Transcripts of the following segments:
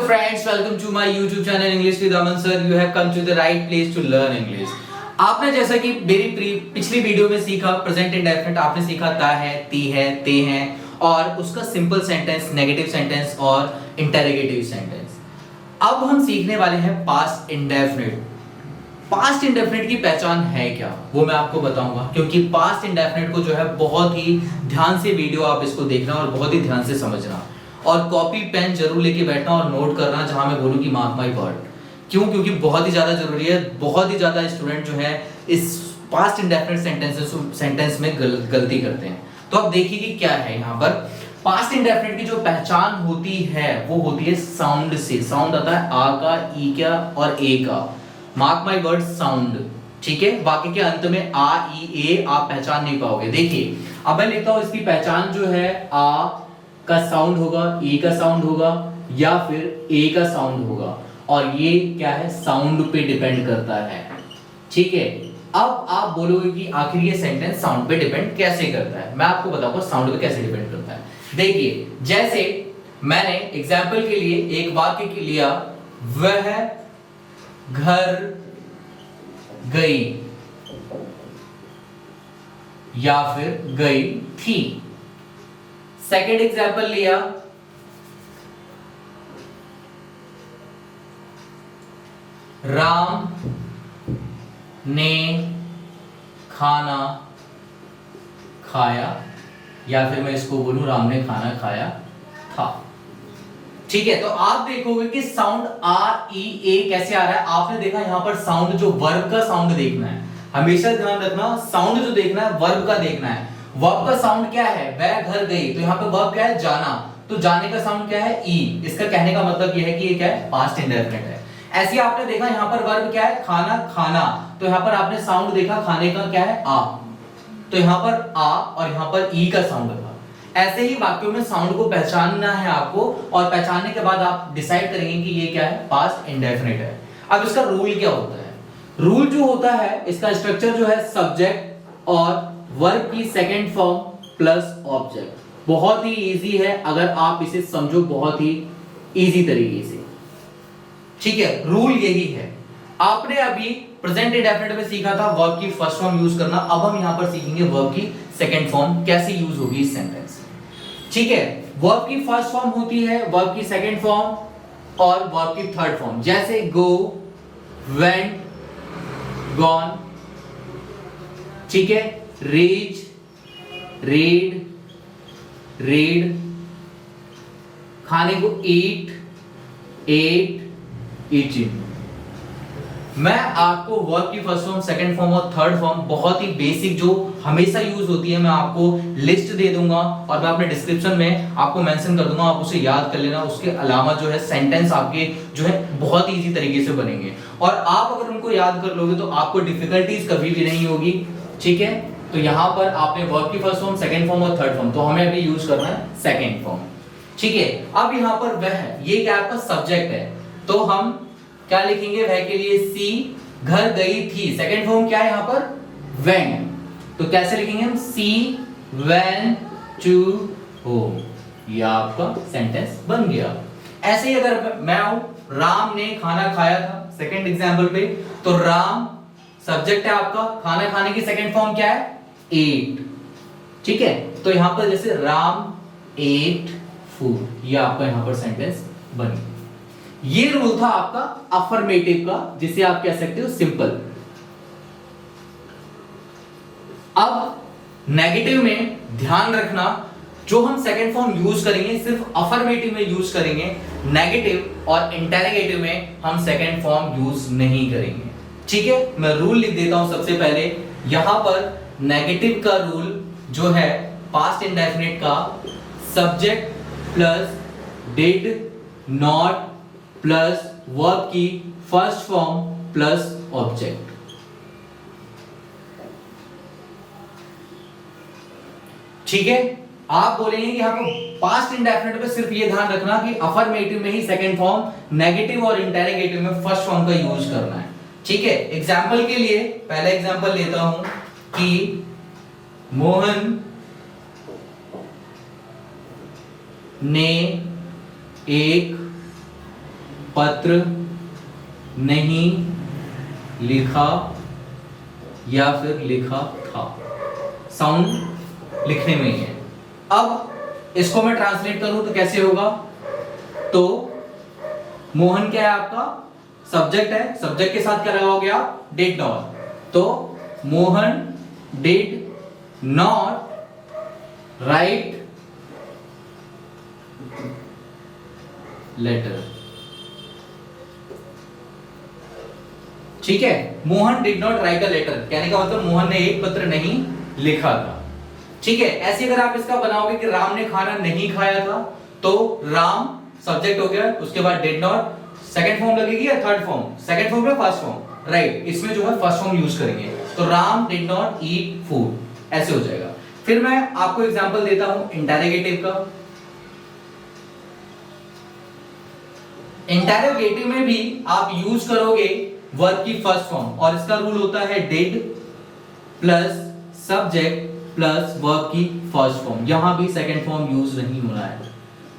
friends, welcome to my YouTube channel English with Aman sir. You have come to the right place to learn English. आपने जैसा कि मेरी पिछली video में सीखा प्रेजेंट इंडेफिनिट, आपने सीखा ता है, ती है, ते हैं और उसका सिंपल सेंटेंस, नेगेटिव सेंटेंस और इंटेरोगेटिव सेंटेंस। अब हम सीखने वाले हैं पास्ट इंडेफिनिट। पास्ट इंडेफिनिट की पहचान है क्या, वो मैं आपको बताऊंगा, क्योंकि पास्ट इंडेफिनिट को जो है बहुत ही ध्यान से वीडियो आप इसको देखना और बहुत ही ध्यान से समझना और कॉपी पेन जरूर लेके बैठना और नोट करना जहां मैं बोलूं कि मार्क माय वर्ड। क्यों? क्योंकि बहुत ही ज्यादा जरूरी है। बहुत ही ज्यादा स्टूडेंट जो है इस पास्ट इंडेफिनिट सेंटेंस में गलती करते हैं। तो अब देखिए कि क्या है यहाँ पर। पास्ट इंडेफिनिट की जो पहचान होती है वो होती है साउंड से। साउंड आता है आ का, ई का और ए का। Mark my word, sound. ठीक है, बाकी के अंत में आ, ई, ए आप पहचान नहीं पाओगे। देखिए अब मैं लिखता हूं, इसकी पहचान जो है आ का साउंड होगा, ई का साउंड होगा या फिर ए का साउंड होगा, और ये क्या है, साउंड पे डिपेंड करता है। ठीक है, अब आप बोलोगे कि आखिर ये सेंटेंस साउंड पे डिपेंड कैसे करता है। मैं आपको बताऊंगा साउंड पे कैसे डिपेंड करता है। देखिए जैसे मैंने एग्जाम्पल के लिए एक वाक्य के लिया, वह घर गई या फिर गई थी। सेकेंड एग्जाम्पल लिया, राम ने खाना खाया या फिर मैं इसको बोलूं राम ने खाना खाया था। ठीक है, तो आप देखोगे कि साउंड आ, ई, ए कैसे आ रहा है। आपने देखा यहां पर साउंड, जो वर्ब का साउंड देखना है, हमेशा ध्यान रखना, साउंड जो देखना है वर्ब का देखना है। वर्ब का साउंड क्या है, वह घर गई, तो यहाँ पे वर्ब क्या है, जाना, तो जाने का साउंड क्या है, ई। इसका कहने का मतलब यह है कि ये क्या है, पास्ट इंडेफिनिट है। ऐसे ही आपने देखा यहाँ पर वर्ब क्या है, खाना, खाना, तो यहाँ पर आपने साउंड देखा खाने का क्या है, आ, तो यहाँ पर आ और यहाँ पर ई का साउंड था। ऐसे ही वाक्यों में साउंड को पहचानना है आपको, और पहचानने के बाद आप डिसाइड करेंगे कि ये क्या है, पास्ट इंडेफिनिट है। अब इसका रूल क्या होता है। रूल जो होता है, इसका स्ट्रक्चर जो है सब्जेक्ट और वर्ब की सेकंड फॉर्म प्लस ऑब्जेक्ट। बहुत ही इजी है अगर आप इसे समझो बहुत ही इजी तरीके से। ठीक है, रूल यही है। आपने अभी प्रेजेंट इंडेफिनिट में सीखा था वर्ब की फर्स्ट फॉर्म यूज करना, अब हम यहां पर सीखेंगे वर्ब की सेकंड फॉर्म कैसे यूज होगी इस सेंटेंस में। ठीक है, वर्ब की फर्स्ट फॉर्म होती है, वर्ब की सेकंड फॉर्म और वर्ब की थर्ड फॉर्म, जैसे गो, वेंट, गॉन। ठीक है, रीच, रीड, रीड, खाने को ईट, एट, ईटिंग। मैं आपको वर्ब की फर्स्ट फॉर्म, सेकंड फॉर्म और थर्ड फॉर्म बहुत ही बेसिक जो हमेशा यूज होती है, मैं आपको लिस्ट दे दूंगा और मैं अपने डिस्क्रिप्शन में आपको मेंशन कर दूंगा, आप उसे याद कर लेना। उसके अलावा जो है सेंटेंस आपके जो है बहुत इजी तरीके से बनेंगे, और आप अगर उनको याद कर लोगे तो आपको डिफिकल्टीज कभी भी नहीं होगी। ठीक है, तो यहां पर आपने वर्ब की फर्स्ट फॉर्म, सेकंड फॉर्म और थर्ड फॉर्म, तो हमें अभी यूज करना है सेकंड फॉर्म। ठीक है, अब यहां पर वह, ये क्या आपका सब्जेक्ट है, तो हम क्या लिखेंगे, वह के लिए सी, घर गई थी, सेकंड फॉर्म क्या है यहां पर, वेन, तो कैसे लिखेंगे हम, सी वेन टू होम। ये आपका सेंटेंस बन गया। ऐसे ही अगर मैं हूं, राम ने खाना खाया था, सेकंड एग्जांपल पे, तो राम सब्जेक्ट है आपका, खाना खाने की सेकंड फॉर्म क्या है, एट। ठीक है, तो यहां पर जैसे राम एट फूड, ये आपका यहां पर सेंटेंस बन। ये रूल था आपका अफर्मेटिव का, जिसे आप कह सकते हो सिंपल। अब नेगेटिव में ध्यान रखना, जो हम सेकंड फॉर्म यूज करेंगे सिर्फ अफर्मेटिव में यूज करेंगे, नेगेटिव और इंटेरोगेटिव में हम सेकंड फॉर्म यूज नहीं करेंगे। ठीक है, मैं रूल लिख देता हूं सबसे पहले। यहां पर नेगेटिव का रूल जो है पास्ट इंडेफिनिट का, subject plus did not plus verb की फर्स्ट फॉर्म प्लस ऑब्जेक्ट। ठीक है, आप बोलेंगे कि यहां पर पास्ट इंडेफिनिट पे सिर्फ ये ध्यान रखना कि अफर्मेटिव में ही सेकंड फॉर्म, नेगेटिव और इंटेरोगेटिव में फर्स्ट फॉर्म का यूज करना है। ठीक है, एग्जाम्पल के लिए पहला एग्जाम्पल लेता हूं कि मोहन ने एक पत्र नहीं लिखा या फिर लिखा था। साउंड लिखने में ही है। अब इसको मैं ट्रांसलेट करूं तो कैसे होगा? तो मोहन क्या है आपका? सब्जेक्ट है, सब्जेक्ट के साथ क्या लगाओगे आप? Did not. तो Mohan did not write letter. ठीक है, Mohan did not write a letter, कहने का मतलब मोहन ने एक पत्र नहीं लिखा था। ठीक है, ऐसे अगर आप इसका बनाओगे कि राम ने खाना नहीं खाया था, तो राम सब्जेक्ट हो गया, उसके बाद डिड नॉट, सेकंड फॉर्म लगेगी या थर्ड फॉर्म? सेकंड फॉर्म या फर्स्ट फॉर्म? राइट, इसमें जो है फर्स्ट फॉर्म यूज करेंगे। तो Ram did not eat food, ऐसे हो जाएगा। फिर मैं आपको एग्जांपल देता हूं इंटेरोगेटिव का। इंटेरोगेटिव में भी आप यूज करोगे वर्ब की फर्स्ट फॉर्म, और इसका रूल होता है did plus subject plus verb की फर्स्ट फॉर्म। यहां भी सेकंड फॉर्म यूज नहीं होना है।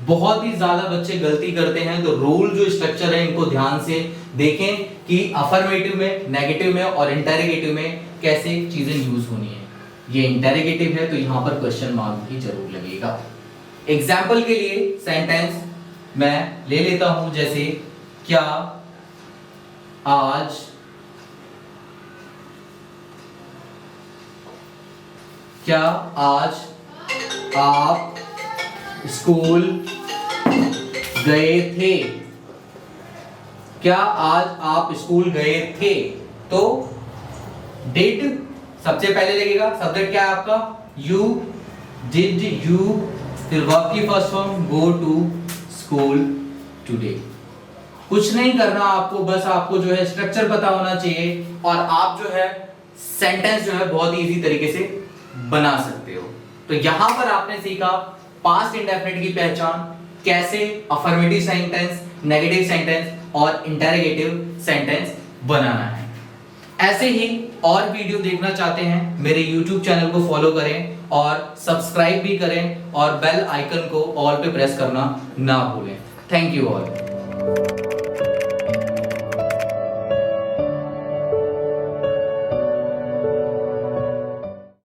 बहुत ही ज्यादा बच्चे गलती करते हैं, तो रूल जो स्ट्रक्चर है इनको ध्यान से देखें कि अफर्मेटिव में, नेगेटिव में और इंटेरोगेटिव में कैसे चीजें यूज होनी है। ये इंटेरोगेटिव है तो यहां पर क्वेश्चन मार्क भी जरूर लगेगा। एग्जाम्पल के लिए सेंटेंस मैं ले लेता हूं, जैसे क्या आज आप स्कूल गए थे? क्या आज आप स्कूल गए थे? तो डिड सबसे पहले लगेगा, सब्जेक्ट क्या है आपका? यू, डिड यू, फिर वर्ब की first form go to school today. कुछ नहीं करना आपको, बस आपको जो है स्ट्रक्चर पता होना चाहिए और आप जो है सेंटेंस जो है बहुत ही इजी तरीके से बना सकते हो। तो यहां पर आपने सीखा पास्ट इंडेफिनिट की पहचान, कैसे अफर्मेटिव सेंटेंस, नेगेटिव सेंटेंस और इंटेरोगेटिव सेंटेंस बनाना है। ऐसे ही और वीडियो देखना चाहते हैं मेरे YouTube चैनल को फॉलो करें और सब्सक्राइब भी करें और बेल आइकन को ऑल पे प्रेस करना ना भूलें। Thank you all.